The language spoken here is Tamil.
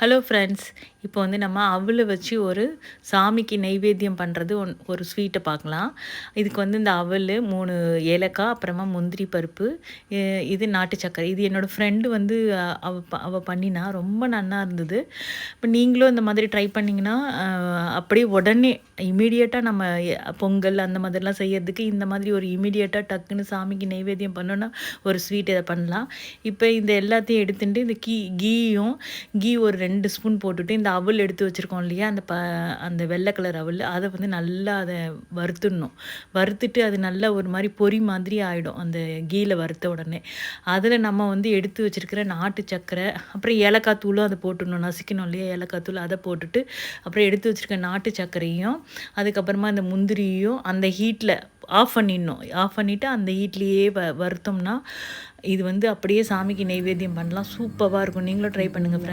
ஹலோ ஃப்ரெண்ட்ஸ், இப்போ வந்து நம்ம அவலை வச்சு ஒரு சாமிக்கு நெய்வேத்தியம் பண்ணுறது ஒரு ஸ்வீட்டை பார்க்கலாம். இதுக்கு வந்து இந்த அவல் 3 ஏலக்காய், அப்புறமா முந்திரி பருப்பு, இது நாட்டு சர்க்கரை. இது என்னோடய ஃப்ரெண்டு வந்து அவ பண்ணினா ரொம்ப நல்லா இருந்தது. இப்போ நீங்களும் இந்த மாதிரி ட்ரை பண்ணிங்கன்னா அப்படியே உடனே இமீடியட்டாக நம்ம பொங்கல் அந்த மாதிரிலாம் செய்யறதுக்கு இந்த மாதிரி ஒரு இமீடியட்டாக டக்குன்னு சாமிக்கு நெய்வேத்தியம் பண்ணோன்னா ஒரு ஸ்வீட் இதை பண்ணலாம். இப்போ இந்த எல்லாத்தையும் எடுத்துட்டு இந்த கீ ஒரு 2 ஸ்பூன் போட்டுட்டு இந்த அவல் எடுத்து வச்சுருக்கோம் இல்லையா, அந்த வெள்ளை கலர் அவல் அதை வந்து நல்லா அதை வறுத்துடணும். வறுத்துட்டு அது நல்லா ஒரு மாதிரி பொரி மாதிரி ஆகிடும் அந்த கீயில் வறுத்த உடனே. அதில் நம்ம வந்து எடுத்து வச்சுருக்கிற நாட்டு சர்க்கரை, அப்புறம் ஏலக்காய் தூளும் அதை போட்டுடணும். நசுக்கணும் இல்லையா ஏலக்காய் தூள், அதை போட்டுட்டு அப்புறம் எடுத்து வச்சுருக்க நாட்டு சர்க்கரையும் அதுக்கப்புறமா இந்த முந்திரியும் அந்த ஹீட்டில் ஆஃப் பண்ணிடணும். ஆஃப் பண்ணிவிட்டு அந்த ஹீட்லேயே வறுத்தோம்னா இது வந்து அப்படியே சாமிக்கு நெய்வேத்தியம் பண்ணலாம். சூப்பராக இருக்கும். நீங்களும் ட்ரை பண்ணுங்கள் ஃப்ரெண்ட்ஸ்.